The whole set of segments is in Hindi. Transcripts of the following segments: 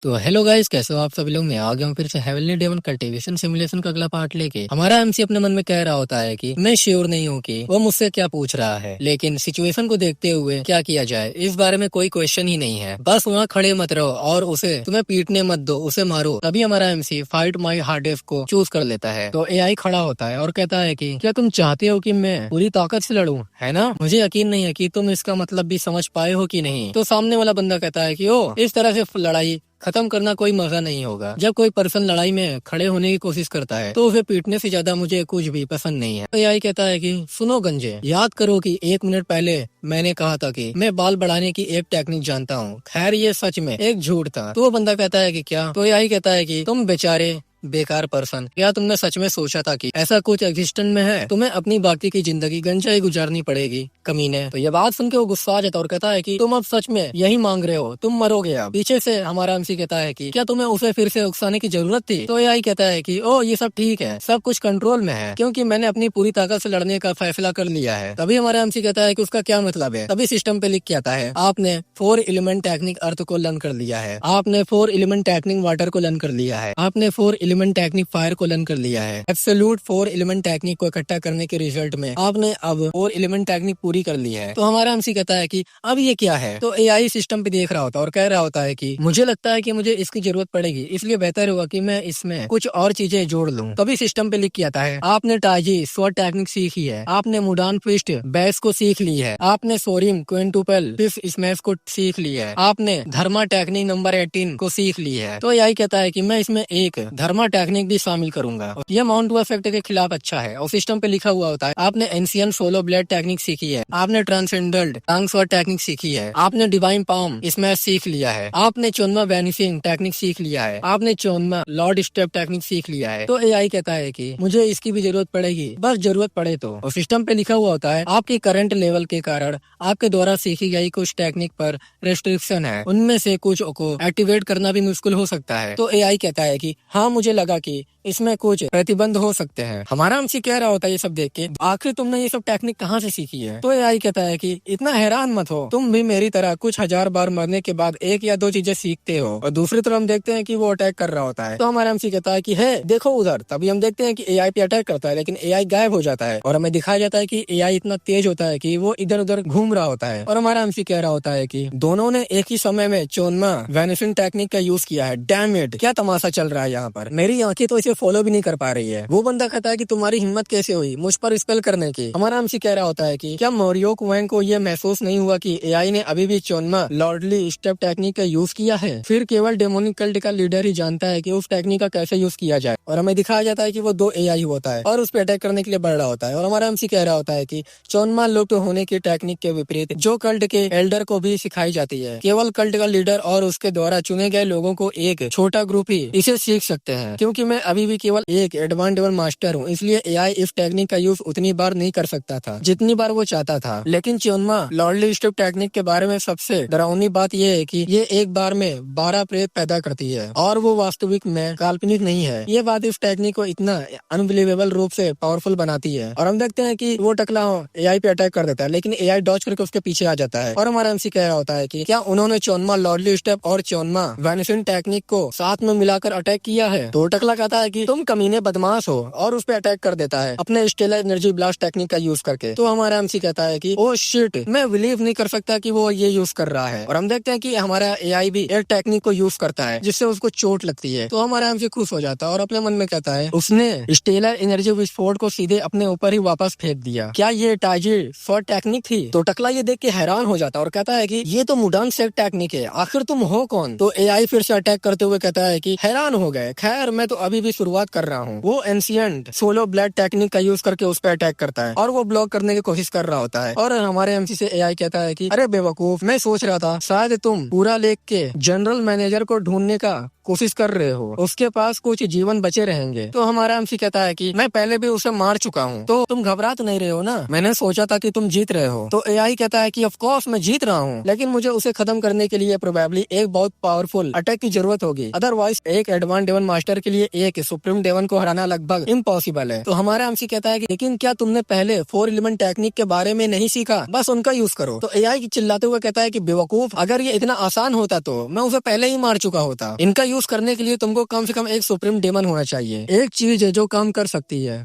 तो हेलो गाइस, कैसे हो आप सभी लोग। मैं आ गया हूँ फिर से हेवनली डेमन कल्टीवेशन सिमुलेशन का अगला पार्ट लेके। हमारा एमसी अपने मन में कह रहा होता है कि मैं श्योर नहीं हूँ कि वो मुझसे क्या पूछ रहा है, लेकिन सिचुएशन को देखते हुए क्या किया जाए इस बारे में कोई क्वेश्चन ही नहीं है। बस वहाँ खड़े मत रहो और उसे तुम्हें पीटने मत दो, उसे मारो। तभी हमारा एमसी फाइट माई हार्डेस्ट को चूज कर लेता है। तो एआई खड़ा होता है और कहता है कि क्या तुम चाहते हो कि मैं पूरी ताकत से लड़ूं, है ना? मुझे यकीन नहीं है कि तुम इसका मतलब भी समझ पाए हो कि नहीं। तो सामने वाला बंदा कहता है कि ओ, इस तरह से लड़ाई खत्म करना कोई मजा नहीं होगा। जब कोई पर्सन लड़ाई में खड़े होने की कोशिश करता है तो उसे पीटने से ज्यादा मुझे कुछ भी पसंद नहीं है। तो एआई कहता है कि सुनो गंजे, याद करो कि 1 मिनट पहले मैंने कहा था कि मैं बाल बढ़ाने की एक टेक्निक जानता हूँ। खैर ये सच में एक झूठ था। तो वो बंदा कहता है कि क्या? तो एआई कहता है कि तुम बेचारे बेकार पर्सन, क्या तुमने सच में सोचा था कि ऐसा कुछ एग्जिस्टेंस में है? तुम्हें अपनी बाकी की जिंदगी गंजा ही गुजारनी पड़ेगी, कमीने। तो ये बात सुन के वो गुस्सा आ जाता है और कहता है कि तुम अब सच में यही मांग रहे हो, तुम मरोगे अब। पीछे से हमारा एमसी कहता है कि क्या तुम्हें उसे फिर से उकसाने की जरूरत थी? तो एआई कहता है कि ओ, ये सब ठीक है, सब कुछ कंट्रोल में है, क्योंकि मैंने अपनी पूरी ताकत से लड़ने का फैसला कर लिया है। तभी हमारा एमसी कहता है कि उसका क्या मतलब है? तभी सिस्टम पे लिख के आता है, आपने 4 एलिमेंट टेक्निक अर्थ को लर्न कर लिया है, आपने 4 एलिमेंट टेक्निक वाटर को लर्न कर लिया है, आपने 4 एलिमेंट टेक्निक फायर को लर्न कर लिया है। एब्सोल्यूट 4 एलिमेंट टेक्निक को इकट्ठा करने के रिजल्ट में आपने अब 4 एलिमेंट टेक्निक पूरी कर ली है। तो हमारा एमसी कहता है कि अब ये क्या है? तो एआई सिस्टम पे देख रहा होता है और कह रहा होता है कि मुझे लगता है कि मुझे इसकी जरूरत पड़ेगी, इसलिए बेहतर होगा कि मैं इसमें कुछ और चीजें जोड़ लूं। तभी सिस्टम पे लिख के आता है, आपने टाइजी स्वॉट टेक्निक सीखी है, आपने मुडान फिस्ट बैस को सीख ली है, आपने सोरिम क्विंटुपल फिश स्मैश को सीख ली है, आपने धर्मा टेक्निक नंबर 18 को सीख ली है। तो एआई कहता है कि मैं इसमें एक धर्मा टेक्निक भी शामिल करूंगा। ये माउंट इफेक्ट के खिलाफ अच्छा है। और सिस्टम पे लिखा हुआ होता है, आपने एंशियंट सोलो ब्लेड टेक्निक सीखी है, आपने ट्रांसेंडेंट टांग स्वॉर्ड टेक्निक सीखी है, आपने डिवाइन पाम स्मैश सीख लिया है, आपने चोनमा वैनिशिंग टेक्निक सीख लिया है, आपने चोनमा लॉर्ड स्टेप टेक्निक सीख लिया है। तो एआई कहता है कि मुझे इसकी भी जरूरत पड़ेगी, बस जरूरत पड़े तो। और सिस्टम पे लिखा हुआ होता है, आपके करंट लेवल के कारण आपके द्वारा सीखी गई कुछ टेक्निक पर रेस्ट्रिक्शन है, उनमें से कुछ को एक्टिवेट करना भी मुश्किल हो सकता है। तो एआई कहता है कि हाँ, मुझे लगा कि इसमें कुछ प्रतिबंध हो सकते हैं। हमारा एमसी कह रहा होता है ये सब देख के, आखिर तुमने ये सब टेक्निक कहाँ से सीखी है? तो एआई कहता है कि इतना हैरान मत हो, तुम भी मेरी तरह कुछ हजार बार मरने के बाद एक या दो चीजें सीखते हो। और दूसरी तरफ हम देखते हैं कि वो अटैक कर रहा होता है। तो हमारा एमसी कहता है कि है देखो उधर। तभी हम देखते हैं कि एआई पे अटैक करता है, लेकिन एआई गायब हो जाता है और हमें दिखाया जाता है कि एआई इतना तेज होता है कि वो इधर उधर घूम रहा होता है। और हमारा एमसी कह रहा होता है कि दोनों ने एक ही समय में चोनमा वैनिशिंग टेक्निक का यूज किया है। डैम इट, क्या तमाशा चल रहा है यहाँ पर। मेरी आंखें तो इसे फॉलो भी नहीं कर पा रही है। वो बंदा कहता है कि तुम्हारी हिम्मत कैसे हुई मुझ पर स्पेल करने की? हमारा एमसी कह रहा होता है कि क्या मोरियो कुएन को ये महसूस नहीं हुआ कि एआई ने अभी भी चोनमा लॉर्डली स्टेप टेक्निक का यूज किया है? फिर केवल डेमोनिक कल्ट का लीडर ही जानता है कि उस टेक्निक का कैसे यूज किया जाए। और हमें दिखाया जाता है कि वो 2 एआई होता है और उस पर अटैक करने के लिए बढ़ रहा होता है। और हमारा एमसी कह रहा होता है कि चोनमा लुप्त होने की टेक्निक के विपरीत जो कल्ट के एल्डर को भी सिखाई जाती है, केवल कल्ट का लीडर और उसके द्वारा चुने गए लोगों को एक छोटा ग्रुप ही इसे सीख सकते हैं। क्योंकि मैं अभी भी केवल एक एडवांस मास्टर हूँ, इसलिए एआई इस टेक्निक का यूज उतनी बार नहीं कर सकता था जितनी बार वो चाहता था। लेकिन चोनमा लॉर्डली स्टेप टेक्निक के बारे में सबसे डरावनी बात यह है कि ये एक बार में 12 प्रेत पैदा करती है और वो वास्तविक में काल्पनिक नहीं है। ये बात इस टेक्निक को इतना अनबिलीवेबल रूप से पावरफुल बनाती है। और हम देखते हैं कि वो टकला एआई पे अटैक कर देता है, लेकिन एआई डॉज करके उसके पीछे आ जाता है। और हमारा एमसी कह रहा होता है कि क्या उन्होंने चोनमा लॉर्डली स्टेप और चोनमा वैनिशिंग टेक्निक को साथ में मिलाकर अटैक किया है? तो टकला कहता है कि तुम कमीने बदमाश हो और उस पे अटैक कर देता है अपने स्टेलर एनर्जी ब्लास्ट टेक्निक का यूज करके। तो हमारा एमसी कहता है कि ओ शिट, मैं बिलीव नहीं कर सकता कि वो ये यूज कर रहा है। और हम देखते हैं कि हमारा एआई भी एक टेक्निक को यूज करता है जिससे उसको चोट लगती है। तो हमारा एमसी खुश हो जाता है और अपने मन में कहता है उसने स्टेलर एनर्जी विस्फोट को सीधे अपने ऊपर ही वापस फेंक दिया। क्या ये टाइजी स्वॉर्ड टेक्निक थी? तो टकला ये देख के हैरान हो जाता है और कहता है कि ये तो मुडान सेट टेक्निक है, आखिर तुम हो कौन? तो एआई फिर से अटैक करते हुए कहता है कि हैरान हो गए, खैर मैं तो अभी भी शुरुआत कर रहा हूँ। वो एंशियंट सोलो ब्लेड टेक्निक का यूज करके उस पर अटैक करता है और वो ब्लॉक करने की कोशिश कर रहा होता है। और हमारे एमसी से एआई कहता है कि अरे बेवकूफ, मैं सोच रहा था शायद तुम पूरा लेक के जनरल मैनेजर को ढूंढने का कोशिश कर रहे हो उसके पास कुछ जीवन बचे रहेंगे। तो हमारा एमसी कहता है कि मैं पहले भी उसे मार चुका हूँ, तो तुम घबरा तो नहीं रहे हो ना, मैंने सोचा था कि तुम जीत रहे हो। तो एआई कहता है कि ऑफ कोर्स मैं जीत रहा हूँ, लेकिन मुझे उसे खत्म करने के लिए प्रोबेबली एक बहुत पावरफुल अटैक की जरूरत होगी, अदरवाइज एक एडवांस डेवन मास्टर के लिए एक सुप्रीम डेवन को हराना लगभग इम्पॉसिबल है। तो हमारा एमसी कहता है कि लेकिन क्या तुमने पहले 4 एलिमेंट टेक्निक के बारे में नहीं सीखा, बस उनका यूज करो। तो एआई चिल्लाते हुए कहता है कि बेवकूफ, अगर ये इतना आसान होता तो मैं उसे पहले ही मार चुका होता। इनका यूज करने के लिए तुमको कम से कम एक सुप्रीम डेमन होना चाहिए, एक चीज है जो काम कर सकती है।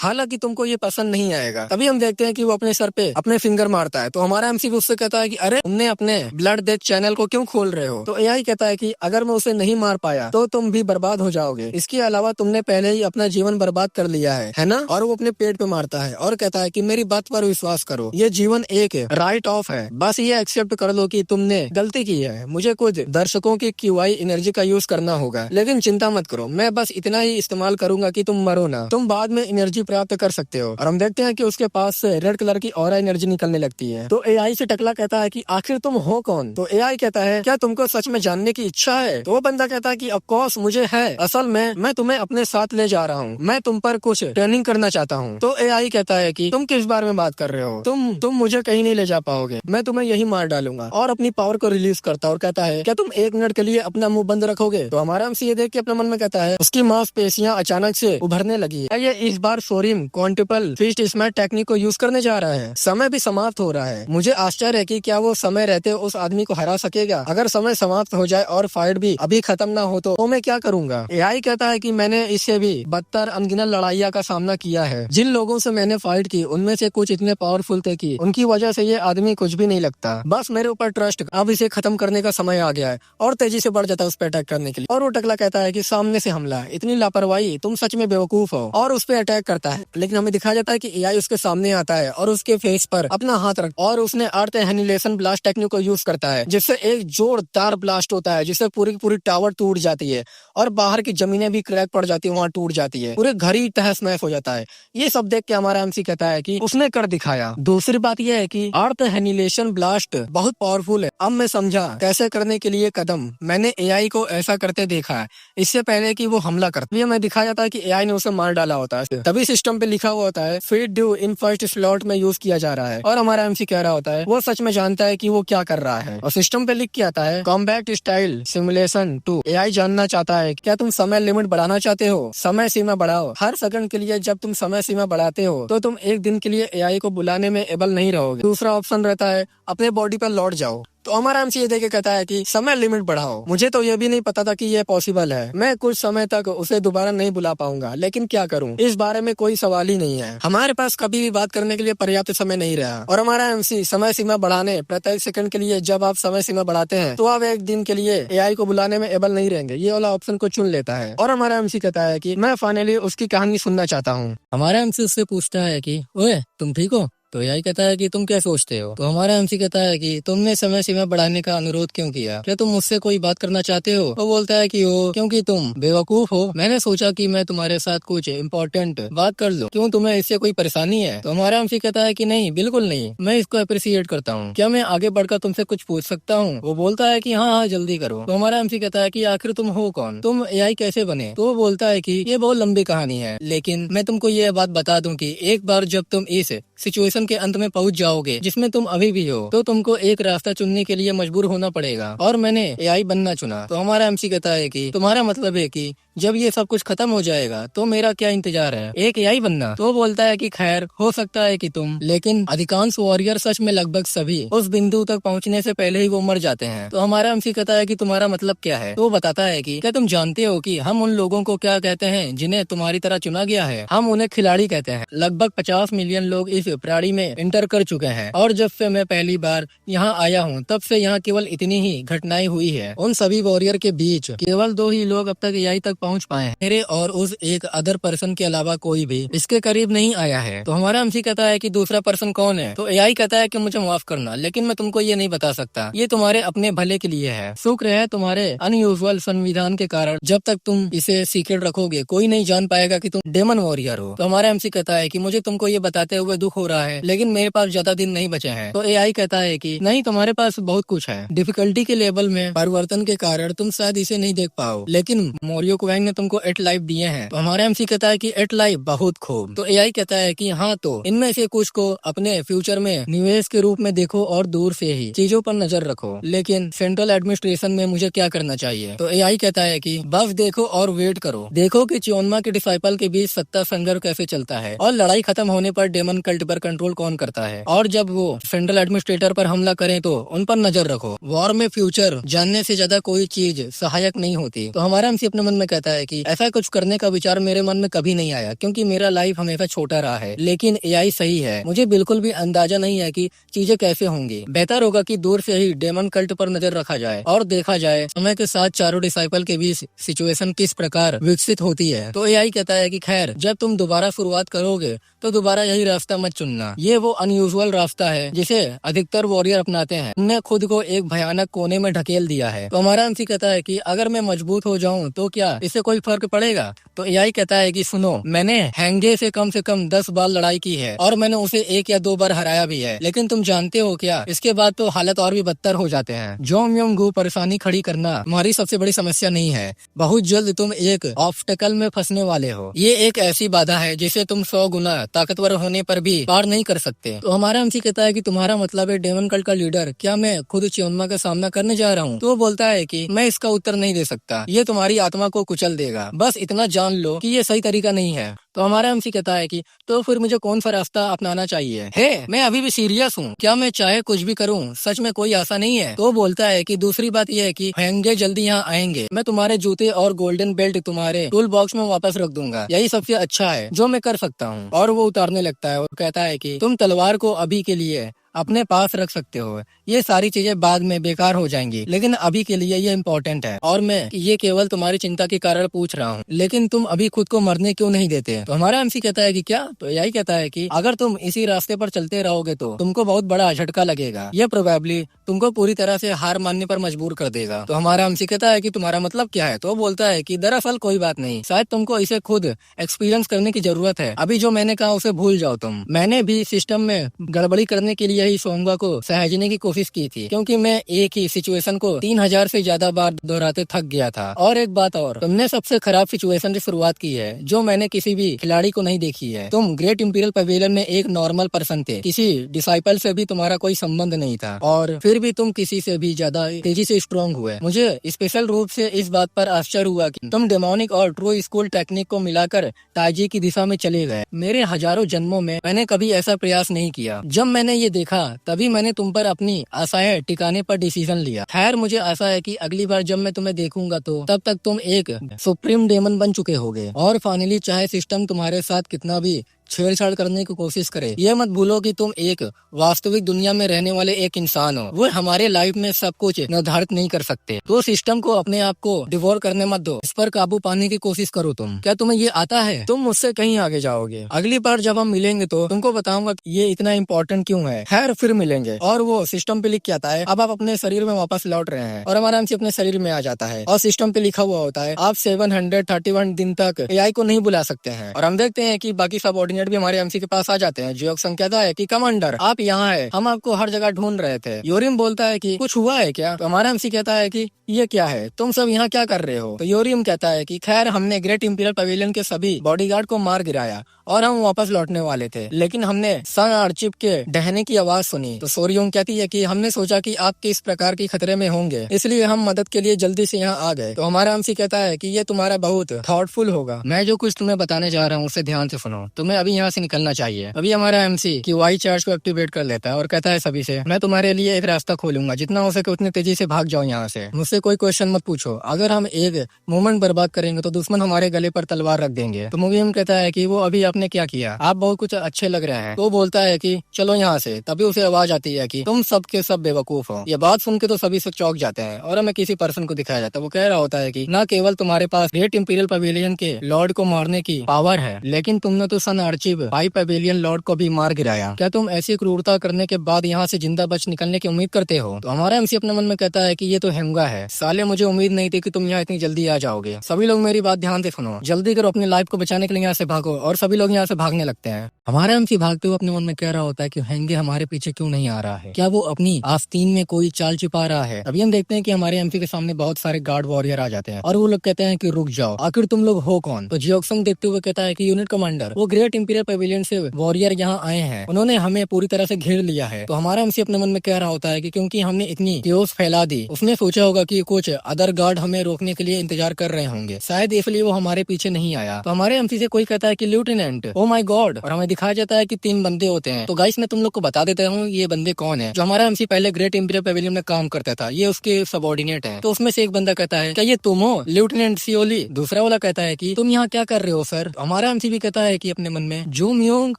हालांकि तुमको ये पसंद नहीं आएगा। तभी हम देखते हैं कि वो अपने सर पे अपने फिंगर मारता है। तो हमारा एमसी उससे कहता है कि अरे तुमने अपने ब्लड डेथ चैनल को क्यों खोल रहे हो। तो एआई कहता है कि अगर मैं उसे नहीं मार पाया तो तुम भी बर्बाद हो जाओगे, इसके अलावा तुमने पहले ही अपना जीवन बर्बाद कर लिया है ना। और वो अपने पेट पे मारता है और कहता है कि मेरी बात पर विश्वास करो, ये जीवन एक है, राइट ऑफ है, बस ये एक्सेप्ट कर लो कि तुमने गलती की है। मुझे कुछ दर्शकों की क्यूआई एनर्जी का यूज करना होगा, लेकिन चिंता मत करो, मैं बस इतना ही इस्तेमाल करूंगा कि तुम मरो ना, तुम बाद में एनर्जी प्राप्त कर सकते हो। और हम देखते हैं कि उसके पास से रेड कलर की ऑरा एनर्जी निकलने लगती है। तो एआई से टकला कहता है कि आखिर तुम हो कौन। तो एआई कहता है क्या तुमको सच में जानने की इच्छा है। तो वो बंदा कहता है कि ऑफ कोर्स मुझे है, असल में मैं तुम्हें अपने साथ ले जा रहा हूँ, मैं तुम पर कुछ ट्रेनिंग करना चाहता हूँ। तो एआई कहता है कि तुम किस बारे में बात कर रहे हो, तुम मुझे कहीं नहीं ले जा पाओगे, मैं तुम्हें यही मार डालूंगा। और अपनी पावर को रिलीज करता है और कहता है क्या तुम 1 मिनट के लिए अपना मुंह बंद रखोगे। तो हमारा एमसी ये देख के अपने मन में कहता है, उसकी मांसपेशियां अचानक से उभरने लगी है, ये इस बार सोरिम क्वांटिपल फिस्ट स्मैश टेक्निक को यूज करने जा रहा है। समय भी समाप्त हो रहा है, मुझे आश्चर्य है कि क्या वो समय रहते उस आदमी को हरा सकेगा। अगर समय समाप्त हो जाए और फाइट भी अभी खत्म ना हो तो मैं क्या करूंगा। एआई कहता है कि मैंने इससे भी बदतर अनगिनत लड़ाइयाँ का सामना किया है, जिन लोगों से मैंने फाइट की उनमें से कुछ इतने पावरफुल थे कि उनकी वजह से ये आदमी कुछ भी नहीं लगता। बस मेरे ऊपर ट्रस्ट, अब इसे खत्म करने का समय आ गया है। और तेजी से बढ़ जाता है उस पर अटैक करने के लिए। और वो टकला कहता है कि सामने से हमला, इतनी लापरवाही, तुम सच में बेवकूफ हो। और उस पर अटैक करता है, लेकिन हमें दिखाया जाता है कि एआई उसके सामने आता है और उसके फेस पर अपना हाथ रख और उसने अर्थ एनिहिलेशन ब्लास्ट टेक्निक को यूज करता है, जिससे एक जोरदार ब्लास्ट होता है, जिससे पूरी पूरी टावर टूट जाती है और बाहर की जमीनें भी क्रैक पड़ जाती है, वहाँ टूट जाती है, पूरे घर ही तहस नहस हो जाता है। ये सब देख के हमारा एमसी कहता है कि उसने कर दिखाया। दूसरी बात यह है कि अर्थ एनिहिलेशन ब्लास्ट बहुत पावरफुल है। अब मैं समझा कैसे करने के लिए कदम, मैंने एआई को ऐसा करते देखा है इससे पहले कि वो हमला करता है। हमें दिखाया जाता है कि एआई ने उसे मार डाला होता है, तभी सिस्टम पे लिखा हुआ होता है feed due in first slot में यूज किया जा रहा है। और हमारा एमसी कह रहा होता है वो सच में जानता है कि वो क्या कर रहा है, और सिस्टम पे लिख के आता है कॉम्बैट स्टाइल सिमुलेशन 2। एआई जानना चाहता है क्या तुम समय लिमिट बढ़ाना चाहते हो, समय सीमा बढ़ाओ। हर सेकंड के लिए जब तुम समय सीमा बढ़ाते हो तो तुम एक दिन के लिए एआई को बुलाने में एबल नहीं रहोगे। दूसरा ऑप्शन रहता है अपने बॉडी पर लौट जाओ। तो हमारा एमसी ये देख के कहता है कि समय लिमिट बढ़ाओ। मुझे तो ये भी नहीं पता था कि ये पॉसिबल है, मैं कुछ समय तक उसे दोबारा नहीं बुला पाऊंगा, लेकिन क्या करूं, इस बारे में कोई सवाल ही नहीं है। हमारे पास कभी भी बात करने के लिए पर्याप्त समय नहीं रहा। और हमारा एमसी समय सीमा बढ़ाने प्रत्येक सेकंड के लिए, जब आप समय सीमा बढ़ाते हैं तो आप एक दिन के लिए एआई को बुलाने में एबल नहीं रहेंगे, ये वाला ऑप्शन को चुन लेता है। और हमारा एमसी कहता है कि मैं फाइनली उसकी कहानी सुनना चाहता हूँ। हमारा एमसी उससे पूछता है कि ओए तुम ठीक हो। तो यही कहता है कि तुम क्या सोचते हो। तो हमारा एमसी कहता है कि तुमने समय सीमा बढ़ाने का अनुरोध क्यों किया, क्या तुम मुझसे कोई बात करना चाहते हो। वो बोलता है कि वो क्योंकि तुम बेवकूफ हो, मैंने सोचा कि मैं तुम्हारे साथ कुछ इम्पोर्टेंट बात कर लूं, क्यों तुम्हें इससे कोई परेशानी है। तो हमारा एमसी कहता है कि नहीं, बिल्कुल नहीं, मैं इसको अप्रिशिएट करता हूँ, क्या मैं आगे बढ़कर तुमसे कुछ पूछ सकता हूँ। वो बोलता है कि हाँ हाँ जल्दी करो। तो हमारा एमसी कहता है कि आखिर तुम हो कौन, तुम एआई कैसे बने। तो वो बोलता है कि ये बहुत लंबी कहानी है, लेकिन मैं तुमको ये बात बता दूं कि एक बार जब तुम इस सिचुएशन के अंत में पहुंच जाओगे जिसमें तुम अभी भी हो, तो तुमको एक रास्ता चुनने के लिए मजबूर होना पड़ेगा, और मैंने एआई बनना चुना। तो हमारा एमसी कहता है कि तुम्हारा मतलब है कि जब ये सब कुछ खत्म हो जाएगा तो मेरा क्या इंतजार है, एक एआई बनना। तो बोलता है कि खैर हो सकता है कि तुम, लेकिन अधिकांश वॉरियर सच में लगभग सभी उस बिंदु तक पहुंचने से पहले ही वो मर जाते हैं। तो हमारा एमसी कहता है कि तुम्हारा मतलब क्या है। तो वो बताता है कि क्या तुम जानते हो कि हम उन लोगों को क्या कहते हैं जिन्हें तुम्हारी तरह चुना गया है, हम उन्हें खिलाड़ी कहते हैं। लगभग 50 मिलियन लोग इस प्रणाली में इंटर कर चुके हैं, और जब से मैं पहली बार यहाँ आया हूँ तब से यहाँ केवल इतनी ही घटनाएं हुई है। उन सभी वॉरियर के बीच केवल 2 ही लोग अब तक एआई तक पहुँच पाए हैं, मेरे और उस एक अदर पर्सन के अलावा कोई भी इसके करीब नहीं आया है। तो हमारा एमसी कहता है कि दूसरा पर्सन कौन है। तो एआई कहता है कि मुझे माफ करना, लेकिन मैं तुमको ये नहीं बता सकता, ये तुम्हारे अपने भले के लिए है। शुक्र है तुम्हारे अनयूजुअल संविधान के कारण जब तक तुम इसे सीक्रेट रखोगे कोई नहीं जान पाएगा कि तुम डेमन वॉरियर हो। तो हमारा एमसी कहता है कि मुझे तुमको ये बताते हुए दुख हो रहा है, लेकिन मेरे पास ज्यादा दिन नहीं बचे हैं। तो एआई कहता है कि नहीं, तुम्हारे पास बहुत कुछ है, डिफिकल्टी के लेवल में परिवर्तन के कारण तुम शायद इसे नहीं देख पाओ, लेकिन मोरियो कुवैंग ने तुमको 8 लाइफ दिए हैं। तो हमारा एमसी कहता है कि 8 लाइफ बहुत खूब। तो एआई कहता है कि हाँ, तो इनमें से कुछ को अपने फ्यूचर में निवेश के रूप में देखो और दूर से ही चीजों पर नजर रखो, लेकिन सेंट्रल एडमिनिस्ट्रेशन में मुझे क्या करना चाहिए? तो एआई कहता है कि बस देखो और वेट करो, देखो कि चियोन्मा के डिसाइपल के बीच सत्ता संघर्ष कैसे चलता है और लड़ाई खत्म होने पर डेमन कल्ट पर कंट्रोल कौन करता है, और जब वो सेंट्रल एडमिनिस्ट्रेटर पर हमला करें तो उन पर नजर रखो। वॉर में फ्यूचर जानने से ज्यादा कोई चीज सहायक नहीं होती। तो हमारा एमसी अपने मन में कहता है कि ऐसा कुछ करने का विचार मेरे मन में कभी नहीं आया, क्योंकि मेरा लाइफ हमेशा छोटा रहा है। लेकिन एआई सही है, मुझे बिल्कुल भी अंदाजा नहीं है कि चीजें कैसे होंगी। बेहतर होगा कि दूर से ही डेमन कल्ट पर नजर रखा जाए और देखा जाए समय के साथ चारों डिसाइपल के बीच सिचुएशन किस प्रकार विकसित होती है। तो एआई कहता है कि खैर, जब तुम दोबारा शुरुआत करोगे तो दोबारा यही रास्ता मत चुनना, ये वो अनयूजुअल रास्ता है जिसे अधिकतर वॉरियर अपनाते हैं। तुमने खुद को एक भयानक कोने में ढकेल दिया है। तो हमारा एमसी कहता है कि अगर मैं मजबूत हो जाऊं तो क्या इससे कोई फर्क पड़ेगा? तो एआई कहता है कि सुनो, मैंने हैंगे से कम 10 बार लड़ाई की है और मैंने उसे 1 या 2 बार हराया भी है, लेकिन तुम जानते हो क्या, इसके बाद तो हालत और भी बदतर हो जाते हैं। जोंग योंग गू, परेशानी खड़ी करना तुम्हारी सबसे बड़ी समस्या नहीं है, बहुत जल्द तुम एक ऑब्स्टेकल में फंसने वाले हो। ये एक ऐसी बाधा है जिसे तुम 100 गुना ताकतवर होने पर भी पार नहीं कर सकते। तो हमारा एमसी कहता है कि तुम्हारा मतलब है डेमन कल्ट का लीडर, क्या मैं खुद चियोन्मा का सामना करने जा रहा हूँ? तो वो बोलता है कि मैं इसका उत्तर नहीं दे सकता, ये तुम्हारी आत्मा को कुचल देगा, बस इतना जान लो कि ये सही तरीका नहीं है। तो हमारा एमसी कहता है कि तो फिर मुझे कौन सा रास्ता अपनाना चाहिए? है, मैं अभी भी सीरियस हूँ, क्या मैं चाहे कुछ भी करूँ सच में कोई आशा नहीं है? तो बोलता है कि दूसरी बात यह है कि हैंगे जल्दी यहाँ आएंगे, मैं तुम्हारे जूते और गोल्डन बेल्ट तुम्हारे टूल बॉक्स में वापस रख दूंगा, यही सबसे अच्छा है जो मैं कर सकता हूँ। और वो उतारने लगता है और कहता है कि तुम तलवार को अभी के लिए अपने पास रख सकते हो, ये सारी चीजें बाद में बेकार हो जाएंगी, लेकिन अभी के लिए ये इम्पोर्टेंट है, और मैं ये केवल तुम्हारी चिंता के कारण पूछ रहा हूँ, लेकिन तुम अभी खुद को मरने क्यों नहीं देते? तो हमारा एमसी कहता है कि क्या? तो यही कहता है कि अगर तुम इसी रास्ते पर चलते रहोगे तो तुमको बहुत बड़ा झटका लगेगा, ये प्रोबेबली तुमको पूरी तरह से हार मानने पर मजबूर कर देगा। तो हमारा एमसी कहता है कि तुम्हारा मतलब क्या है? तो बोलता है कि दरअसल कोई बात नहीं, शायद तुमको इसे खुद एक्सपीरियंस करने की जरूरत है, अभी जो मैंने कहा उसे भूल जाओ तुम। मैंने भी सिस्टम में गड़बड़ी करने के लिए ही सोंगा को सहेजने की कोशिश की थी, क्योंकि मैं एक ही सिचुएशन को 3000 से ज्यादा बार दोहराते थक गया था। और एक बात और, तुमने सबसे खराब सिचुएशन से शुरुआत की है जो मैंने किसी भी खिलाड़ी को नहीं देखी है। तुम ग्रेट इंपीरियल पवेलियन में एक नॉर्मल पर्सन थे, किसी डिसाइपल से भी तुम्हारा कोई संबंध नहीं था, और फिर भी तुम किसी से भी ज्यादा तेजी से स्ट्रॉन्ग हुए। मुझे स्पेशल रूप से इस बात पर आश्चर्य हुआ कि तुम डेमोनिक और ट्रू स्कूल टेक्निक को मिलाकर ताइजी की दिशा में चले गए। मेरे हजारों जन्मों में मैंने कभी ऐसा प्रयास नहीं किया। जब मैंने ये देखा तभी मैंने तुम पर अपनी आशाएं टिकाने पर डिसीजन लिया। खैर, मुझे आशा है कि अगली बार जब मैं तुम्हें देखूंगा तो तब तक तुम एक सुप्रीम डेमन बन चुके होगे। और फाइनली, चाहे सिस्टम तुम्हारे साथ कितना भी छेड़छाड़ करने की कोशिश करे, ये मत भूलो कि तुम एक वास्तविक दुनिया में रहने वाले एक इंसान हो। वो हमारे लाइफ में सब कुछ निर्धारित नहीं कर सकते, तो सिस्टम को अपने आप को डिवोर करने मत दो, इस पर काबू पाने की कोशिश करो। तुम, क्या तुम्हें ये आता है? तुम मुझसे कहीं आगे जाओगे। अगली बार जब हम मिलेंगे तो तुमको बताऊंगा कि ये इतना इम्पोर्टेंट क्यों है। खैर, फिर मिलेंगे। और वो सिस्टम पे लिख के आता है, अब आप अपने शरीर में वापस लौट रहे हैं, और हमारा एमसी अपने शरीर में आ जाता है, और सिस्टम पे लिखा हुआ होता है आप 731 दिन तक एआई को नहीं बुला सकते हैं। और हम देखते हैं कि बाकी सबऑर्डिनेट भी हमारे एमसी के पास आ जाते हैं। जियोक्सन कहता है कि कमांडर, आप यहाँ है, हम आपको हर जगह ढूंढ रहे थे। योरिम बोलता है कि कुछ हुआ है क्या? तो हमारा एमसी कहता है कि ये क्या है, तुम सब यहाँ क्या कर रहे हो? तो योरिम कहता है कि खैर, हमने ग्रेट इंपीरियल पवेलियन के सभी बॉडीगार्ड को मार गिराया और हम वापस लौटने वाले थे, लेकिन हमने सन आर्चिप के डहने की आवाज सुनी। तो सोरियोंग कहती है कि हमने सोचा कि आप किस प्रकार की खतरे में होंगे, इसलिए हम मदद के लिए जल्दी से यहाँ आ गए। तो हमारा एमसी कहता है कि ये तुम्हारा बहुत थॉटफुल होगा। मैं जो कुछ तुम्हें बताने जा रहा हूँ उसे ध्यान से सुनो, तुम्हें अभी यहाँ से निकलना चाहिए। अभी हमारा एमसी की वाई चार्ज को एक्टिवेट कर लेता है और कहता है सभी से, मैं तुम्हारे लिए एक रास्ता खोलूंगा, जितना हो सके उतनी तेजी से भाग जाओ यहाँ से, मुझसे कोई क्वेश्चन मत पूछो। अगर हम एक मोमेंट बर्बाद करेंगे तो दुश्मन हमारे गले पर तलवार रख देंगे। तो मुगियम कहता है कि वो अभी आपने क्या किया, आप बहुत कुछ अच्छे लग रहे हैं। तो बोलता है कि चलो यहाँ से। तभी उसे आवाज आती है कि तुम सब के सब बेवकूफ हो। ये बात सुन के तो सभी से चौंक जाते हैं और हमें किसी पर्सन को दिखाया जाता है। वो कह रहा होता है कि न केवल तुम्हारे पास ग्रेट इंपीरियल पवेलियन के लॉर्ड को मारने की पावर है, लेकिन तुमने तो सन आर्चिव हाई पवेलियन लॉर्ड को भी मार गिराया। क्या तुम ऐसी क्रूरता करने के बाद यहाँ से जिंदा बच निकलने की उम्मीद करते हो? तो हमारा एमसी अपने मन में कहता है कि ये तो हेंगा है, साले मुझे उम्मीद नहीं थी कि तुम यहाँ इतनी जल्दी आ जाओगे। सभी लोग मेरी बात ध्यान से सुनो, जल्दी करो, अपनी लाइफ को बचाने के लिए यहाँ से भागो। और सभी लोग यहाँ से भागने लगते हैं। हमारा एमसी भागते हुए अपने मन में कह रहा होता है कि हेंगे हमारे पीछे क्यों नहीं आ रहा है, क्या वो अपनी आस्तीन में कोई चाल छिपा रहा है। अभी हम देखते हैं कि हमारे एमसी के सामने बहुत सारे गार्ड वॉरियर आ जाते हैं और वो लोग कहते हैं कि रुक जाओ, आखिर तुम लोग हो कौन। तो जियोक्संग देखते हुए कहता है कि यूनिट कमांडर, वो ग्रेट इंपीरियल पेविलियन से वॉरियर यहाँ आए हैं, उन्होंने हमें पूरी तरह से घेर लिया है। तो हमारा एमसी अपने मन में कह रहा होता है कि क्योंकि हमने इतनी केओस फैला दी, उसने सोचा होगा कि कुछ अदर गार्ड हमें रोकने के लिए इंतजार कर रहे होंगे, शायद इसलिए वो हमारे पीछे नहीं आया। तो हमारे एमसी से कोई कहता है कि लेफ्टिनेंट, ओ माय गॉड, और हमें दिखाया जाता है कि 3 बंदे होते हैं। तो गाइस मैं तुम लोग को बता देता हूँ ये बंदे कौन है। जो हमारा एमसी पहले ग्रेट इंपीरियल पेविलियन में काम करता था, ये उसके सबऑर्डिनेट है। तो उसमें से एक बंदा कहता है क्या ये तुम हो लेफ्टिनेंट सियोली। दूसरा वाला कहता है कि तुम यहाँ क्या कर रहे हो सर। तो हमारा एमसी भी कहता है कि अपने मन में जो म्योंग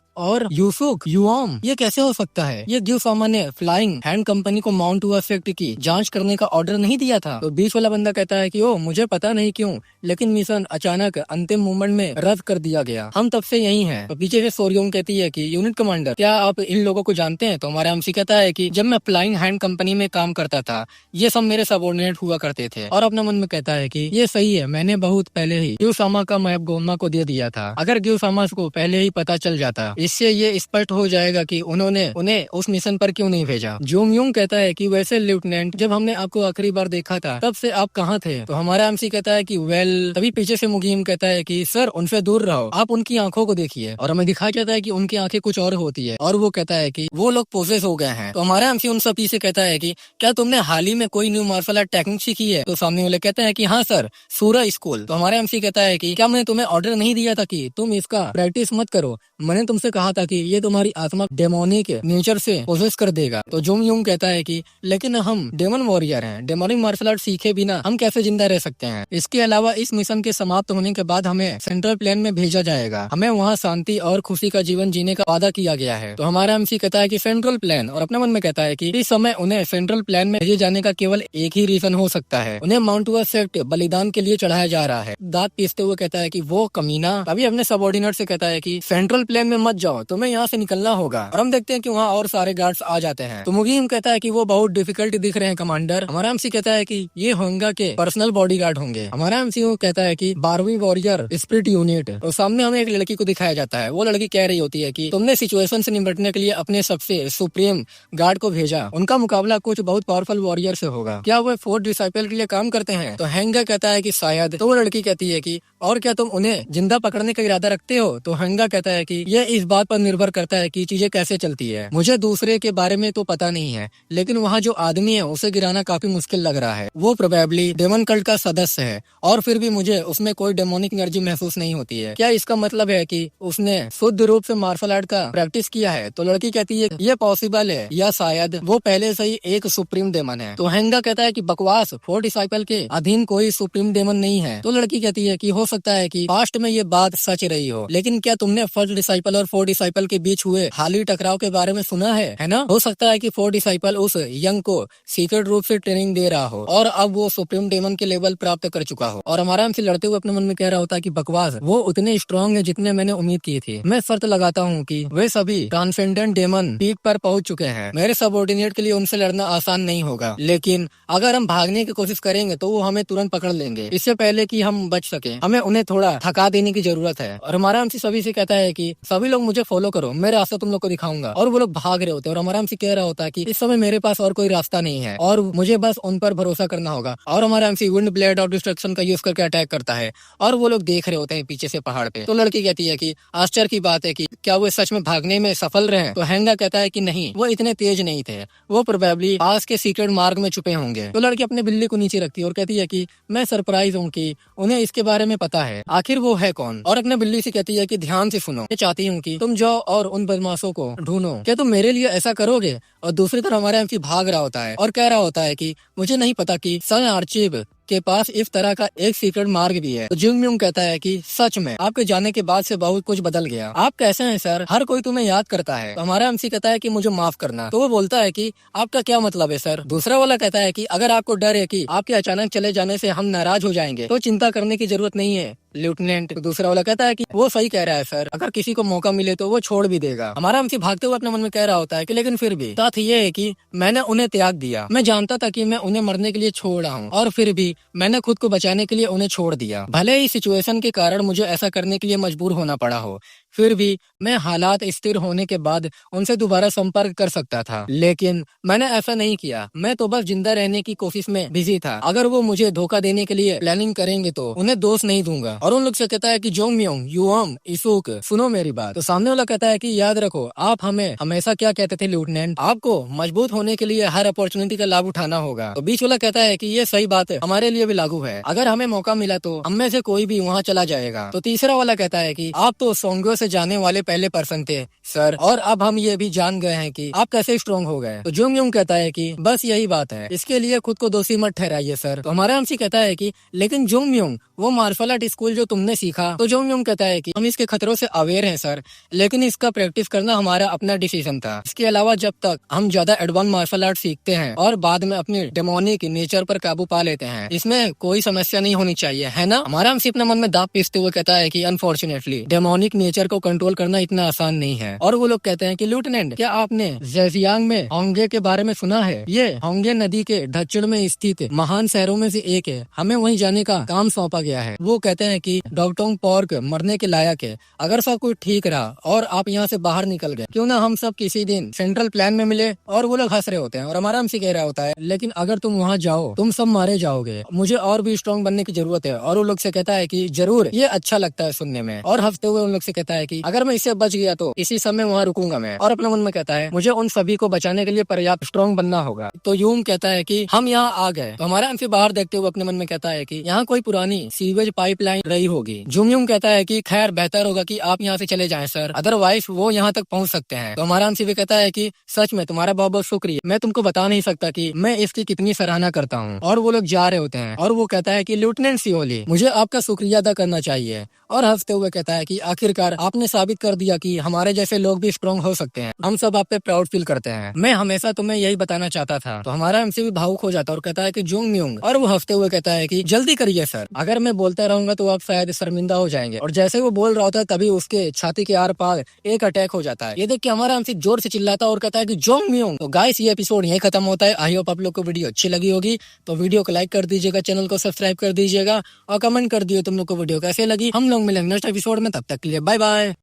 और यूसुक युआम ये कैसे हो सकता है, ये गिव सामा ने फ्लाइंग हैंड कंपनी को माउंट हुआ इफेक्ट की जांच करने का ऑर्डर नहीं दिया था। तो बीच वाला बंदा कहता है कि ओ मुझे पता नहीं क्यों, लेकिन मिशन अचानक अंतिम मोमेंट में रद्द कर दिया गया, हम तब से यही हैं। तो पीछे से सोरियोंग कहती है कि यूनिट कमांडर क्या आप इन लोगों को जानते हैं। तो हमारा एमसी कहता है कि जब मैं फ्लाइंग हैंड कंपनी में काम करता था ये सब मेरे सबऑर्डिनेट हुआ करते थे। और अपना मन में कहता है कि ये सही है, मैंने बहुत पहले ही गिव सामा का मैप गोमा को दे दिया था, अगर गिव सामा को पहले ही पता चल जाता इससे ये स्पष्ट हो जाएगा कि उन्होंने उन्हें उस मिशन पर क्यों नहीं भेजा। जोमयूंग कहता है कि वैसे लेफ्टिनेंट जब हमने आपको आखिरी बार देखा था तब से आप कहाँ थे। तो हमारा एमसी कहता है कि वेल, तभी पीछे से मुगीम कहता है कि सर उनसे दूर रहो, आप उनकी आंखों को देखिए। और हमें दिखाया जाता है कि उनकी आंखें कुछ और होती है और वो कहता है कि वो लोग पोसेस हो गए हैं। तो हमारा एमसी उन सब से कहता है कि क्या तुमने हाल ही में कोई न्यू मार्शल आर्ट टेक्निक सीखी है। तो सामने वाले कहते हैं कि हाँ सर, सूरा स्कूल। तो हमारा एमसी कहता है कि क्या मैंने तुम्हें ऑर्डर नहीं दिया था कि तुम इसका प्रैक्टिस मत करो, मैंने तुमसे कहा था कि ये तुम्हारी आत्मा डेमोनिक नेचर से पोसेस कर देगा। तो जोम यूंग कहता है कि लेकिन हम डेमन वॉरियर हैं, डेमोनिक मार्शल आर्ट सीखे बिना हम कैसे जिंदा रह सकते हैं। इसके अलावा इस मिशन के समाप्त होने के बाद हमें सेंट्रल प्लेन में भेजा जाएगा, हमें वहाँ शांति और खुशी का जीवन जीने का वादा किया गया है। तो हमारा एमसी कहता है कि सेंट्रल प्लेन, और अपने मन में कहता है कि इस समय उन्हें सेंट्रल प्लेन में भेजे जाने का केवल एक ही रीजन हो सकता है, उन्हें माउंट हुआ सेक्ट बलिदान के लिए चढ़ाया जा रहा है। दांत पीसते हुए कहता है कि वो कमीना। अभी अपने सबऑर्डिनेट से कहता है कि सेंट्रल प्लेन में मत जाओ, तुम्हें यहाँ से निकलना होगा। और हम देखते हैं कि वहाँ और सारे गार्ड्स आ जाते हैं। तो मुगीम कहता है कि वो बहुत डिफिकल्ट दिख रहे हैं कमांडर। हमारा एमसी कहता है कि ये होंगा के पर्सनल बॉडीगार्ड होंगे। हमारा एमसी कहता है कि 12वीं वॉरियर स्पिरिट यूनिट। तो सामने हमें एक लड़की को दिखाया जाता है, वो लड़की कह रही होती है कि तुमने सिचुएशन से निपटने के लिए अपने सबसे सुप्रीम गार्ड को भेजा, उनका मुकाबला कुछ बहुत पावरफुल वॉरियर से होगा, क्या वो 4 डिसाइपल के लिए काम करते हैं। तो हेंगा कहता है कि शायद। तो वो लड़की कहती है कि और क्या तुम उन्हें जिंदा पकड़ने का इरादा रखते हो। तो हेंगा कहता है कि ये इस बात पर निर्भर करता है कि चीजें कैसे चलती है, मुझे दूसरे के बारे में तो पता नहीं है, लेकिन वहाँ जो आदमी है उसे गिराना काफी मुश्किल लग रहा है, वो प्रोबेबली डेमन कल्ट का सदस्य है और फिर भी मुझे उसमें कोई डेमोनिक एनर्जी महसूस नहीं होती है, क्या इसका मतलब है कि उसने शुद्ध रूप से मार्शल आर्ट का प्रैक्टिस किया है। तो लड़की कहती है ये पॉसिबल है, या शायद वो पहले से ही एक सुप्रीम डेमन है। तो हेंगा कहता है कि बकवास, 4 डिसाइपल के अधीन कोई सुप्रीम डेमन नहीं है। तो लड़की कहती है कि हो सकता है कि पास्ट में ये बात सच रही हो, लेकिन क्या तुमने फर्स्ट डिसाइपल और 4 डिसाइपल के बीच हुए हाली टकराव के बारे में सुना है ना। हो सकता है कि 4 डिसाइपल उस यंग को सीक्रेट रूप से ट्रेनिंग दे रहा हो और अब वो सुप्रीम डेमन के लेवल प्राप्त कर चुका हो। और हमारा हमसे लड़ते हुए अपने मन में कह रहा होता है कि बकवास, वो उतने स्ट्रॉन्ग है जितने मैंने उम्मीद की थी। मैं शर्त लगाता हूँ कि वे सभी ट्रांसेंडेंट डेमन पीक पर पहुंच चुके हैं, मेरे सबऑर्डिनेट के लिए उनसे लड़ना आसान नहीं होगा, लेकिन अगर हम भागने की कोशिश करेंगे तो वो हमें तुरंत पकड़ लेंगे। इससे पहले कि हम बच सके हमें उन्हें थोड़ा थका देने की जरूरत है। और हमारा हमसे सभी से कहता है कि सभी लोग मुझे फॉलो करो, मैं रास्ता तुम लोग को दिखाऊंगा। और वो लोग भाग रहे होते हैं और हमारा हमसे कह रहा होता है कि इस समय मेरे पास और कोई रास्ता नहीं है और मुझे बस उन पर भरोसा करना होगा। और हमारा हमसे विंड ब्लेड और डिस्ट्रक्शन का यूज करके अटैक करता है और वो लोग देख रहे होते हैं पीछे से पहाड़ पे। तो लड़की कहती है कि आश्चर्य की बात है कि क्या वो सच में भागने में सफल रहे। तो हेंगा कहता है कि नहीं, वो इतने तेज नहीं थे, वो प्रोबेबली पास के सीक्रेट मार्ग में छुपे होंगे। तो लड़की अपने बिल्ली को नीचे रखती है और कहती है कि मैं सरप्राइज हूँ कि उन्हें इसके बारे में पता है, आखिर वो है कौन। और अपने बिल्ली से कहती है कि ध्यान से सुनो, मैं चाहती हूँ कि तुम जाओ और उन बदमाशों को ढूंढो, क्या तुम मेरे लिए ऐसा करोगे। और दूसरी तरफ हमारा एमसी भाग रहा होता है और कह रहा होता है कि मुझे नहीं पता कि सन आर्चिव के पास इस तरह का एक सीक्रेट मार्ग भी है। तो जुंगम्यूंग कहता है कि सच में आपके जाने के बाद से बहुत कुछ बदल गया, आप कैसे हैं सर, हर कोई तुम्हें याद करता है। तो हमारा एमसी कहता है कि मुझे माफ करना। तो वो बोलता है कि आपका क्या मतलब है सर। दूसरा वाला कहता है कि अगर आपको डर है कि आपके अचानक चले जाने से हम नाराज हो जाएंगे तो चिंता करने की जरूरत नहीं है लेफ्टिनेंट। तो दूसरा वाला कहता है कि वो सही कह रहा है सर, अगर किसी को मौका मिले तो वो छोड़ भी देगा। हमारा एमसी भागते हुए अपने मन में कह रहा होता है कि लेकिन फिर भी साथ ये है कि मैंने उन्हें त्याग दिया, मैं जानता था कि मैं उन्हें मरने के लिए छोड़ रहा हूँ और फिर भी मैंने खुद को बचाने के लिए उन्हें छोड़ दिया, भले ही सिचुएशन के कारण मुझे ऐसा करने के लिए मजबूर होना पड़ा हो, फिर भी मैं हालात स्थिर होने के बाद उनसे दोबारा संपर्क कर सकता था, लेकिन मैंने ऐसा नहीं किया। मैं तो बस जिंदा रहने की कोशिश में बिजी था। अगर वो मुझे धोखा देने के लिए प्लानिंग करेंगे तो उन्हें दोष नहीं दूंगा। और उन लोग से कहता है कि जोंग म्योंग, युआम, इसुक, सुनो मेरी बात। तो सामने वाला कहता है कि याद रखो, आप हमें हमेशा क्या कहते थे लेफ्टिनेंट, आपको मजबूत होने के लिए हर अपॉर्चुनिटी का लाभ उठाना होगा। तो बीच वाला कहता है कि ये सही बात है, हमारे लिए भी लागू है। अगर हमें मौका मिला तो हम में से कोई भी वहाँ चला जाएगा। तो तीसरा वाला कहता है कि आप तो सोंगो से जाने वाले पहले पर्सन थे सर, और अब हम ये भी जान गए हैं कि आप कैसे स्ट्रॉन्ग हो गए। तो जोंग म्योंग कहता है कि बस यही बात है, इसके लिए खुद को दोषी मत ठहराइए सर। तो हमारा एमसी कहता है कि लेकिन जोंग म्योंग, वो मार्शल आर्ट स्कूल जो तुमने सीखा। तो जोंग म्योंग कहता है कि हम इसके खतरों से अवेयर हैं सर, लेकिन इसका प्रैक्टिस करना हमारा अपना डिसीजन था। इसके अलावा जब तक हम ज्यादा एडवांस मार्शल आर्ट सीखते हैं और बाद में अपने डेमोनिक नेचर पर काबू पा लेते हैं, इसमें कोई समस्या नहीं होनी चाहिए, है ना। हमारा एमसी अपने मन में दांत पीसते हुए कहता है कि अनफॉर्चुनेटली डेमोनिक नेचर को कंट्रोल करना इतना आसान नहीं है। और वो लोग कहते हैं कि लेफ्टिनेंट, क्या आपने जेजियांग में होंगे के बारे में सुना है? ये होंगे नदी के दक्षिण में स्थित महान शहरों में से एक है, हमें वहीं जाने का काम सौंपा गया है। वो कहते हैं कि डॉक्टोंग पॉर्क मरने के लायक है। अगर सब कुछ ठीक रहा और आप यहाँ से बाहर निकल गए, क्यों ना हम सब किसी दिन सेंट्रल प्लान में मिले। और वो लोग हंस रहे होते हैं और हमारा एमसी कह रहा होता है, लेकिन अगर तुम वहाँ जाओ तुम सब मारे जाओगे, मुझे और भी स्ट्रॉन्ग बनने की जरूरत है। और वो लोग से कहता है कि जरूर, ये अच्छा लगता है सुनने में। और हंसते हुए उन लोग से कहता है कि अगर मैं इससे बच गया तो इसी समय वहाँ रुकूंगा मैं। और अपने मन में कहता है, मुझे उन सभी को बचाने के लिए पर्याप्त स्ट्रॉन्ग बनना होगा। तो यूम कहता है कि हम यहाँ आ गए। तो हमारा एमसी बाहर देखते हुए अपने मन में कहता है कि यहाँ कोई पुरानी सीवेज पाइपलाइन रही होगी। जुमयुम कहता है कि खैर बेहतर होगा कि आप यहाँ से चले जाएं सर, अदरवाइज वो यहाँ तक पहुँच सकते हैं। तो हमारा एमसी भी कहता है कि सच में तुम्हारा बहुत बहुत शुक्रिया, मैं तुमको बता नहीं सकता कि मैं इसकी कितनी सराहना करता हूँ। और वो लोग जा रहे होते हैं और वो कहता है कि लेफ्टिनेंट सियोली, मुझे आपका शुक्रिया अदा करना चाहिए। और हंसते हुए कहता है कि आखिरकार आपने साबित कर दिया कि हमारे जैसे लोग भी स्ट्रॉन्ग हो सकते हैं, हम सब आप पे प्राउड फील करते हैं। मैं हमेशा तुम्हें यही बताना चाहता था। तो हमारा एमसी भी भावुक हो जाता है और कहता है कि जोंग म्योंग, और वो हंसते हुए कहता है कि जल्दी करिए सर, अगर मैं बोलता रहूंगा तो आप शायद शर्मिंदा हो जाएंगे। और जैसे वो बोल रहा होता है तभी उसके छाती के आर पार एक अटैक हो जाता है। ये देख के हमारा एमसी जोर से चिल्लाता है और कहता है कि जोंग म्योंग। तो गाइस, ये एपिसोड यही खत्म होता है। आई होप आप लोग को वीडियो अच्छी लगी होगी। तो वीडियो को लाइक कर दीजिएगा, चैनल को सब्सक्राइब कर दीजिएगा और कमेंट कर दिए तुम लोग को वीडियो कैसे लगी। हम लोग मिलेंगे नेक्स्ट एपिसोड में, तब तक के लिए बाय बाय।